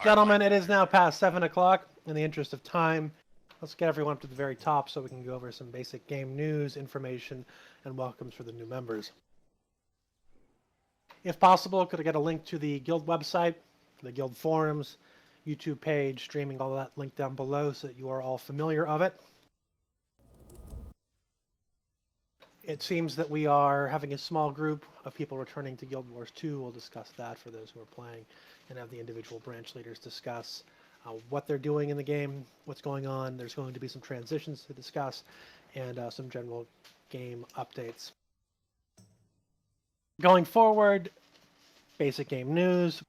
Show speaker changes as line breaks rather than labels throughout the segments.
Gentlemen, it is now past 7 o'clock. In the interest of time, let's get everyone up to the very top so we can go over some basic game news, information, and welcomes for the new members. If possible, could I get a link to the guild website, the guild forums, YouTube page, streaming, all that link down below so that you are all familiar of it. It seems that we are having a small group of people returning to Guild Wars 2. We'll discuss that for those who are playing and have the individual branch leaders discuss what they're doing in the game, what's going on. There's going to be some transitions to discuss and some general game updates. Going forward, basic game news.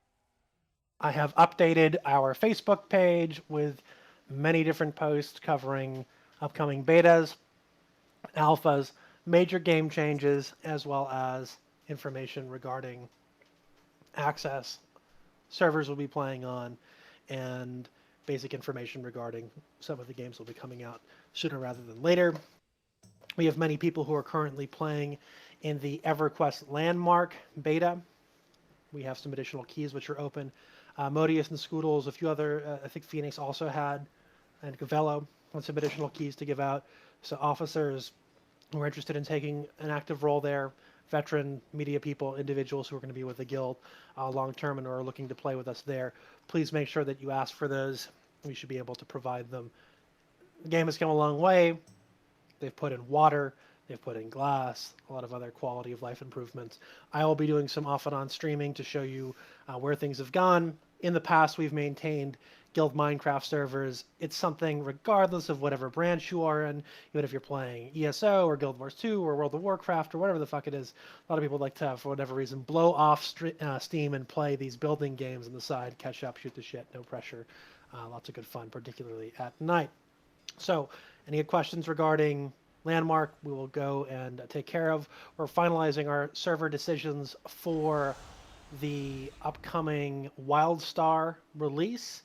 I have updated our Facebook page with many different posts covering upcoming betas, alphas, major game changes, as well as information regarding access, servers we'll be playing on, and basic information regarding some of the games will be coming out sooner rather than later. We have many people who are currently playing in the EverQuest Landmark beta. We have some additional keys which are open. Modius and Scoodles, a few other, I think Phoenix also had, and Gavello had some additional keys to give out. So officers who are interested in taking an active role there, veteran media people, individuals who are going to be with the guild long term and are looking to play with us there, please make sure that you ask for those. We should be able to provide them. The game has come a long way. They've put in water, they've put in glass, a lot of other quality of life improvements. I will be doing some off and on streaming to show you where things have gone. In the past, we've maintained Guild Minecraft servers. It's something regardless of whatever branch you are in, even if you're playing ESO or Guild Wars 2 or World of Warcraft or whatever the fuck it is. A lot of people like to, for whatever reason, blow off Steam and play these building games on the side, catch up, shoot the shit, no pressure. Lots of good fun, particularly at night. So, any questions regarding Landmark, we will go and take care of. We're finalizing our server decisions for the upcoming WildStar release.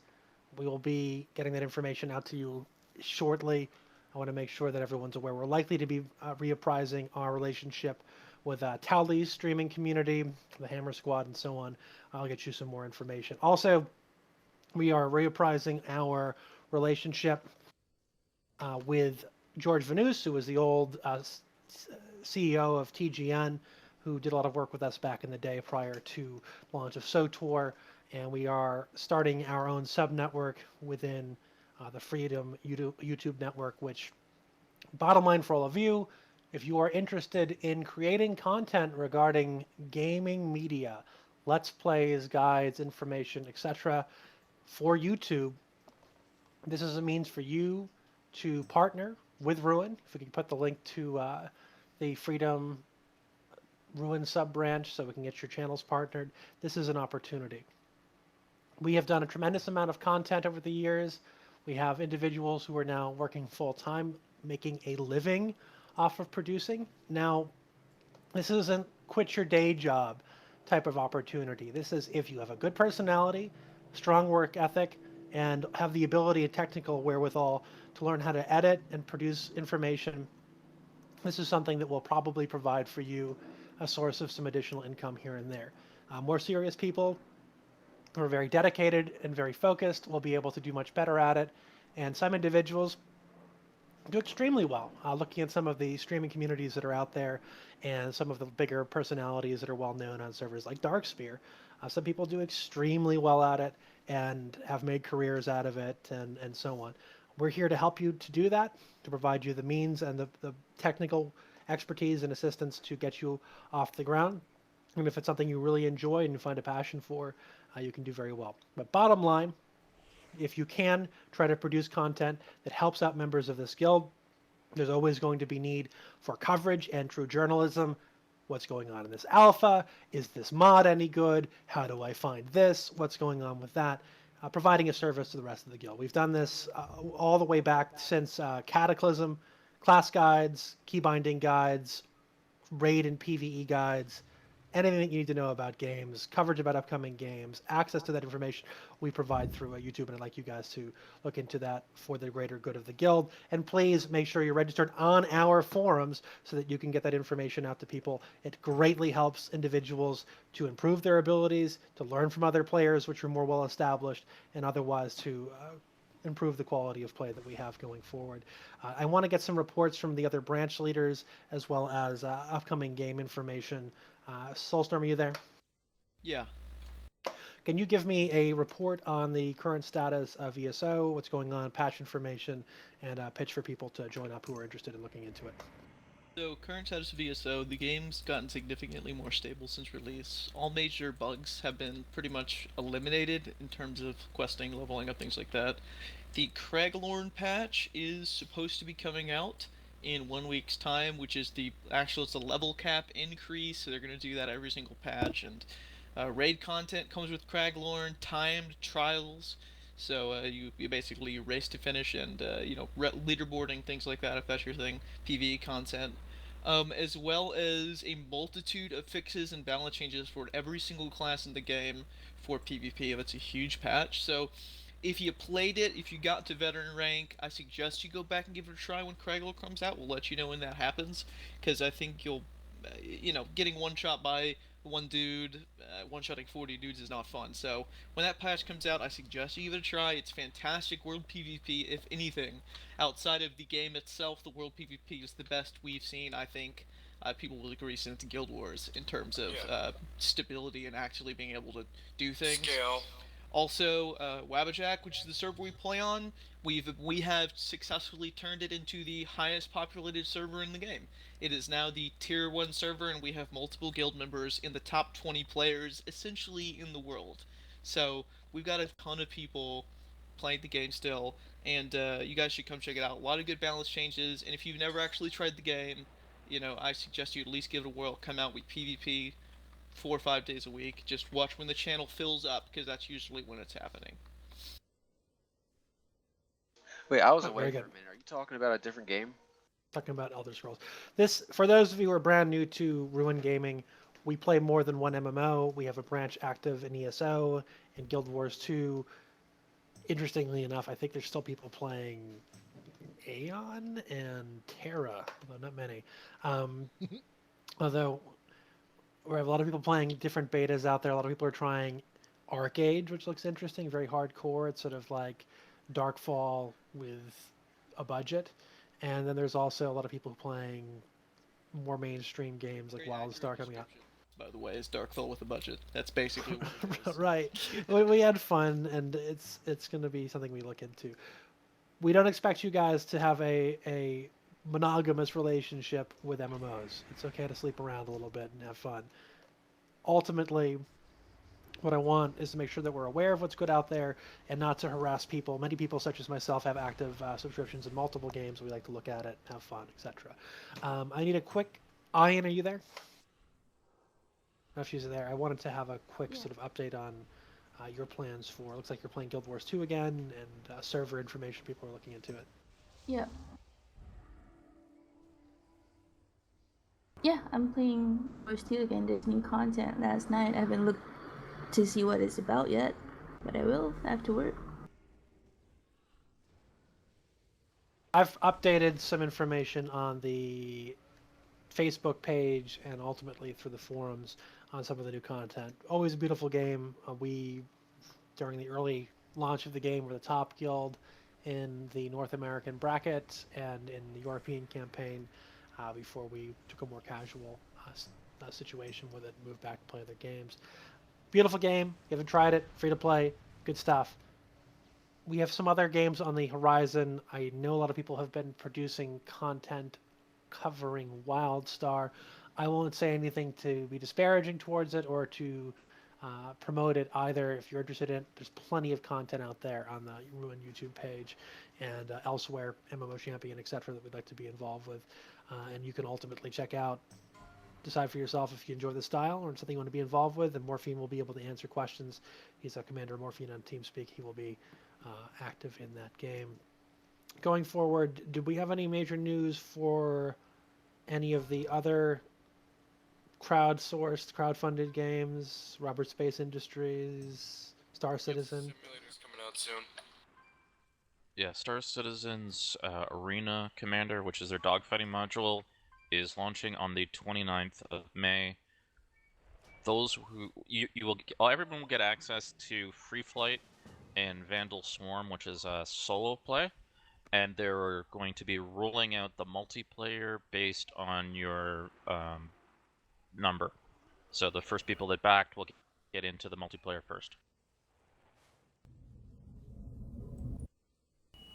We will be getting that information out to you shortly. I want to make sure that everyone's aware. We're likely to be reapprising our relationship with Towley's streaming community, the Hammer Squad, and so on. I'll get you some more information. Also, we are reapprising our relationship with George Vanus, who was the old CEO of TGN, who did a lot of work with us back in the day prior to the launch of SOTOR. And we are starting our own sub-network within the Freedom YouTube network, which, bottom line for all of you, if you are interested in creating content regarding gaming media, Let's Plays, guides, information, etc. for YouTube, this is a means for you to partner with Ruin. If we can put the link to the Freedom Ruin sub-branch so we can get your channels partnered, this is an opportunity. We have done a tremendous amount of content over the years. We have individuals who are now working full-time, making a living off of producing. Now, this isn't quit your day job type of opportunity. This is if you have a good personality, strong work ethic, and have the ability and technical wherewithal to learn how to edit and produce information. This is something that will probably provide for you a source of some additional income here and there. More serious people who are very dedicated and very focused will be able to do much better at it. And some individuals do extremely well. Looking at some of the streaming communities that are out there and some of the bigger personalities that are well known on servers like Darksphere, some people do extremely well at it and have made careers out of it and so on. We're here to help you to do that, to provide you the means and the technical expertise and assistance to get you off the ground. And if it's something you really enjoy and you find a passion for, you can do very well. But bottom line, if you can, try to produce content that helps out members of this guild. There's always going to be need for coverage and true journalism. What's going on in this alpha? Is this mod any good? How do I find this? What's going on with that? Providing a service to the rest of the guild. We've done this all the way back since Cataclysm, class guides, keybinding guides, raid and PvE guides, anything that you need to know about games, coverage about upcoming games, access to that information we provide through YouTube, and I'd like you guys to look into that for the greater good of the guild. And please make sure you're registered on our forums so that you can get that information out to people. It greatly helps individuals to improve their abilities, to learn from other players which are more well established, and otherwise to improve the quality of play that we have going forward. I want to get some reports from the other branch leaders as well as upcoming game information. Soulstorm, are you there?
Yeah.
Can you give me a report on the current status of ESO, what's going on, patch information, and a pitch for people to join up who are interested in looking into it?
So, current status of ESO, the game's gotten significantly more stable since release. All major bugs have been pretty much eliminated in terms of questing, leveling up, things like that. The Craglorn patch is supposed to be coming out in 1 week's time, which is it's a level cap increase, so they're going to do that every single patch. And raid content comes with Craglorn, timed trials, so you basically race to finish and leaderboarding, things like that if that's your thing. PvE content, as well as a multitude of fixes and balance changes for every single class in the game for PvP. That's a huge patch. So if you played it, if you got to veteran rank, I suggest you go back and give it a try when Craggle comes out. We'll let you know when that happens, because I think getting one shot by one dude, one-shotting 40 dudes is not fun. So when that patch comes out, I suggest you give it a try. It's fantastic world PvP. If anything, outside of the game itself, the world PvP is the best we've seen, I think. People will agree since GuildWars in terms of stability and actually being able to do things.
Scale.
Also, Wabbajack, which is the server we play on, we have successfully turned it into the highest populated server in the game. It is now the tier 1 server, and we have multiple guild members in the top 20 players, essentially in the world. So we've got a ton of people playing the game still, and you guys should come check it out. A lot of good balance changes, and if you've never actually tried the game, I suggest you at least give it a whirl. Come out with PvP 4 or 5 days a week. Just watch when the channel fills up, because that's usually when it's happening.
Wait, I was
Oh,
away
very
for
good.
a minute. Are you talking about a different game?
Talking about Elder Scrolls. This, for those of you who are brand new to RuinGaming, we play more than one MMO. We have a branch active in ESO, in Guild Wars 2. Interestingly enough, I think there's still people playing Aeon and Terra, although not many. Although we have a lot of people playing different betas out there. A lot of people are trying Archeage, which looks interesting, very hardcore. It's sort of like Darkfall with a budget. And then there's also a lot of people playing more mainstream games like Wildstar coming out.
By the way, is Darkfall with a budget. That's basically what it is.
Right. We had fun, and it's going to be something we look into. We don't expect you guys to have a monogamous relationship with MMOs. It's okay to sleep around a little bit and have fun. Ultimately, what I want is to make sure that we're aware of what's good out there and not to harass people. Many people, such as myself, have active subscriptions in multiple games. We like to look at it, have fun, etc. I need a quick... Ian, are you there? No, she's there. I wanted to have a quick sort of update on your plans for... Looks like you're playing Guild Wars 2 again, and server information. People are looking into it.
Yeah. Yeah, I'm playing Wars 2 again. There's new content last night. I haven't looked to see what it's about yet, but I will after work.
I've updated some information on the Facebook page and ultimately through the forums on some of the new content. Always a beautiful game. We, during the early launch of the game, were the top guild in the North American bracket and in the European campaign before we took a more casual situation with it and moved back to play other games. Beautiful game. If you haven't tried it, free to play, good stuff. We have some other games on the horizon. I know a lot of people have been producing content covering Wildstar. I won't say anything to be disparaging towards it or to promote it either. If you're interested in it, there's plenty of content out there on the Ruin YouTube page and elsewhere, MMO Champion, etc., that we'd like to be involved with. And you can ultimately check out, decide for yourself if you enjoy the style or something you want to be involved with, and Morphine will be able to answer questions. He's a Commander Morphine on TeamSpeak. He will be active in that game. Going forward, do we have any major news for any of the other crowdsourced, crowdfunded games, Robert Space Industries, Star Citizen.
Simulator's coming out soon.
Yeah, Star Citizen's Arena Commander, which is their dogfighting module, is launching on the 29th of May. Those who everyone will get access to Free Flight and Vandal Swarm, which is a solo play, and they're going to be rolling out the multiplayer based on your number. So the first people that backed will get into the multiplayer first.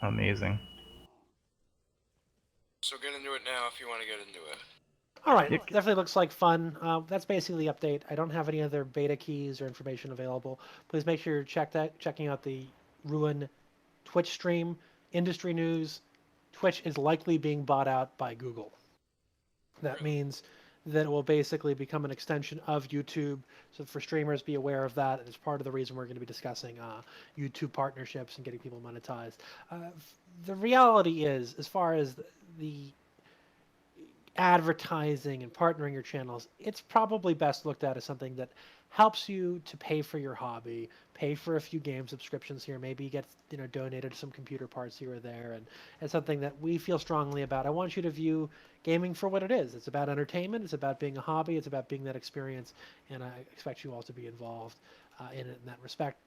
Amazing.
So get into it now if you want to get into it.
All right, definitely looks like fun. That's basically the update. I don't have any other beta keys or information available. Please make sure you're checking out the Ruin Twitch stream. Industry news: Twitch is likely being bought out by Google. That means that it will basically become an extension of YouTube. So for streamers, be aware of that. It's part of the reason we're going to be discussing YouTube partnerships and getting people monetized. The reality is, as far as the advertising and partnering your channels, it's probably best looked at as something that helps you to pay for your hobby, pay for a few game subscriptions here, maybe get donated some computer parts here or there, and it's something that we feel strongly about. I want you to view gaming for what it is. It's about entertainment, it's about being a hobby, it's about being that experience, and I expect you all to be involved in it in that respect.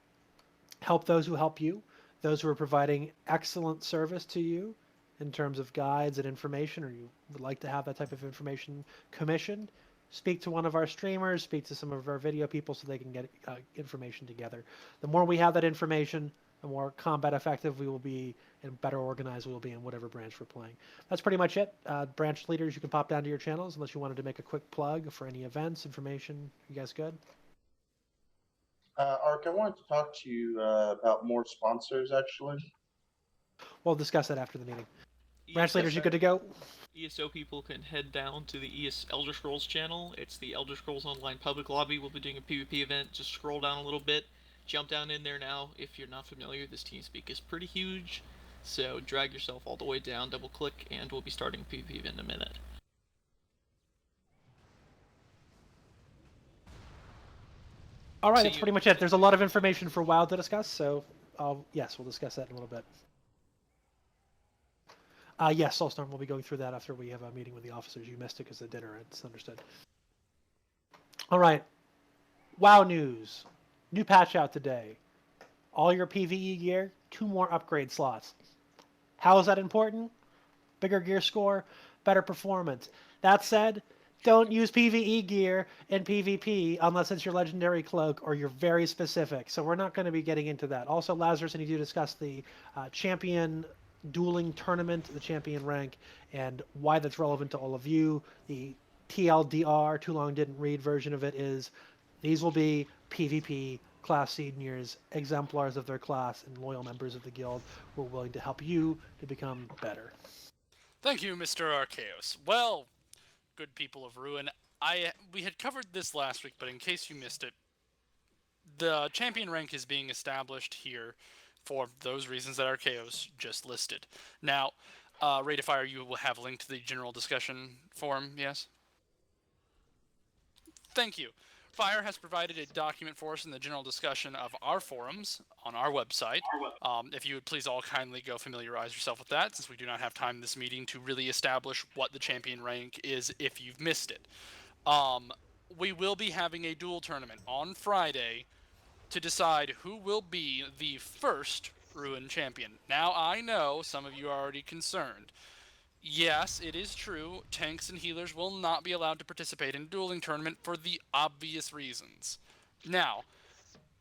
Help those who help you, those who are providing excellent service to you in terms of guides and information, or you would like to have that type of information commissioned. Speak to one of our streamers, speak to some of our video people so they can get information together. The more we have that information, the more combat effective we will be and better organized we will be in whatever branch we're playing. That's pretty much it. Branch leaders, you can pop down to your channels unless you wanted to make a quick plug for any events, information. You guys good?
Ark, I wanted to talk to you about more sponsors, actually.
We'll discuss that after the meeting. Branch leaders, you good to go?
ESO people can head down to the Elder Scrolls channel. It's the Elder Scrolls Online public lobby. We'll be doing a PvP event. Just scroll down a little bit. Jump down in there now. If you're not familiar, this TeamSpeak is pretty huge. So drag yourself all the way down, double click, and we'll be starting a PvP event in a minute.
All right, that's pretty much it. There's a lot of information for WoW to discuss, so yes, we'll discuss that in a little bit. Yes, Soulstorm, we'll be going through that after we have a meeting with the officers. You missed it because of dinner. It's understood. All right. WoW news. New patch out today. All your PvE gear, 2 more upgrade slots. How is that important? Bigger gear score, better performance. That said, don't use PvE gear in PvP unless it's your legendary cloak or you're very specific. So we're not going to be getting into that. Also, Lazarus, I need you to discuss the champion dueling tournament, the champion rank, and why that's relevant to all of you. The TLDR, too long didn't read version of it is, these will be PvP class seniors, exemplars of their class, and loyal members of the guild who are willing to help you to become better.
Thank you, Mr. Archeos. Well, good people of Ruin, we had covered this last week, but in case you missed it, the champion rank is being established here for those reasons that Archeos just listed. Now, Rate of Fire, you will have linked to the general discussion forum, yes? Thank you. Fire has provided a document for us in the general discussion of our forums on our website. If you would please all kindly go familiarize yourself with that, since we do not have time in this meeting to really establish what the champion rank is if you've missed it. We will be having a duel tournament on Friday to decide who will be the first Ruin champion. Now, I know some of you are already concerned. Yes, it is true, tanks and healers will not be allowed to participate in a dueling tournament for the obvious reasons. Now,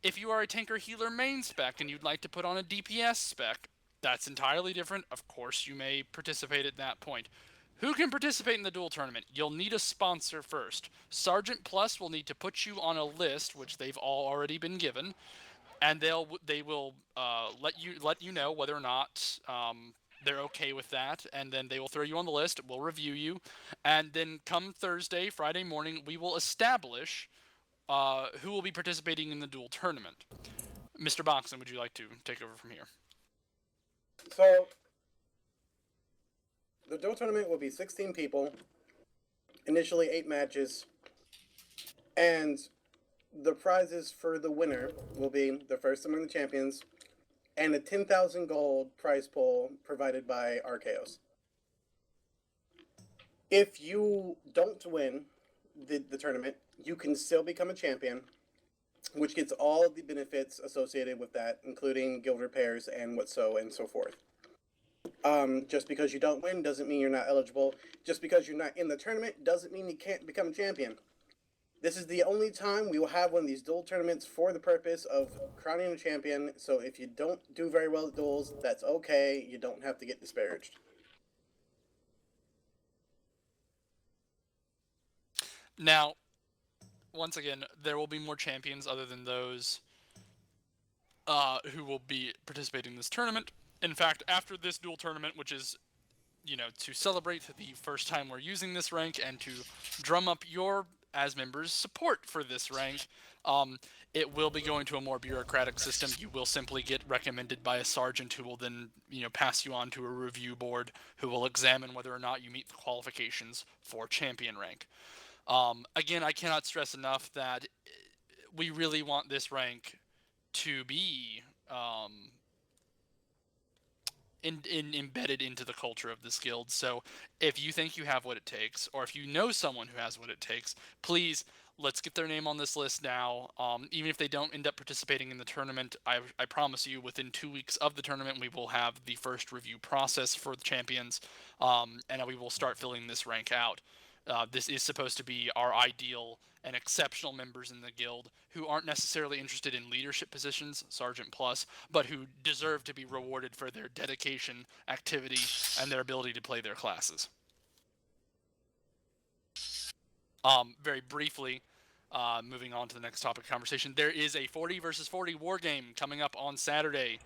if you are a tanker healer main spec and you'd like to put on a DPS spec, that's entirely different. Of course, you may participate at that point. Who can participate in the duel tournament? You'll need a sponsor first. Sergeant Plus will need to put you on a list, which they've all already been given, and they will let you know whether or not they're okay with that, and then they will throw you on the list. We'll review you, and then come Friday morning, we will establish who will be participating in the duel tournament. Mr. Boxon, would you like to take over from here?
So, the duel tournament will be 16 people, initially 8 matches, And the prizes for the winner will be the first among the champions and a 10,000 gold prize pool provided by Archeage. If you don't win the tournament, you can still become a champion, which gets all of the benefits associated with that, including guild repairs and so forth. Just because you don't win doesn't mean you're not eligible. Just because you're not in the tournament doesn't mean you can't become a champion. This is the only time we will have one of these duel tournaments for the purpose of crowning a champion. So if you don't do very well at duels, that's okay. You don't have to get disparaged.
Now, once again, there will be more champions other than those who will be participating in this tournament. In fact, after this duel tournament, which is, to celebrate the first time we're using this rank and to drum up your, as members, support for this rank, it will be going to a more bureaucratic system. You will simply get recommended by a sergeant who will then, pass you on to a review board who will examine whether or not you meet the qualifications for champion rank. Again, I cannot stress enough that we really want this rank to be embedded into the culture of this guild. So if you think you have what it takes, or if you know someone who has what it takes, please, let's get their name on this list now. Even if they don't end up participating in the tournament, I promise you within 2 weeks of the tournament, we will have the first review process for the champions, and we will start filling this rank out. This is supposed to be our ideal and exceptional members in the guild who aren't necessarily interested in leadership positions, Sergeant Plus, but who deserve to be rewarded for their dedication, activity, and their ability to play their classes. Very briefly, moving on to the next topic of conversation, there is a 40 versus 40 war game coming up on Saturday.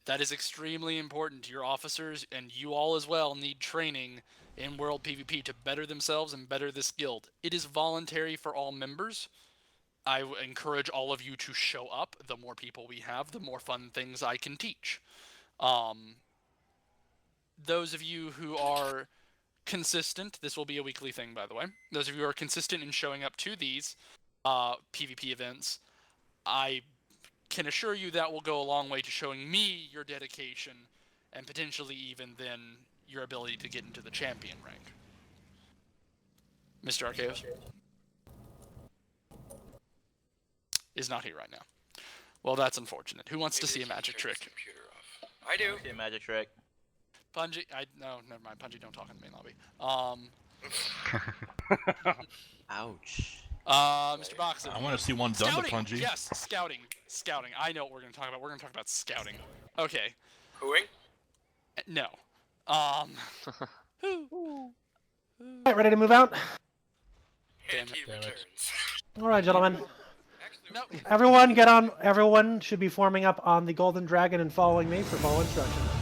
That is extremely important. Your officers and you all as well need training in World PvP to better themselves and better this guild. It is voluntary for all members. I encourage all of you to show up. The more people we have, the more fun things I can teach. Those of you who are consistent, this will be a weekly thing, by the way. Those of you who are consistent in showing up to these PvP events, I can assure you that will go a long way to showing me your dedication and potentially even then your ability to get into the champion rank. Mr. Archeage is not here right now. Well, that's unfortunate. Who wants to see a magic trick?
Computer off. I do.
See a magic trick.
Punji, no, never mind. Punji, don't talk in the main lobby.
Ouch.
Mr. Boxer.
I want to see one done to Punji.
Yes, scouting. Scouting. I know what we're going to talk about. We're going to talk about scouting. Okay.
Hooing?
No.
Alright, ready to move out?
Damn
He
Damn it.
returns.
Alright, gentlemen.
Actually,
No.
Everyone get on. Everyone should be forming up on the Golden Dragon and following me for full instructions.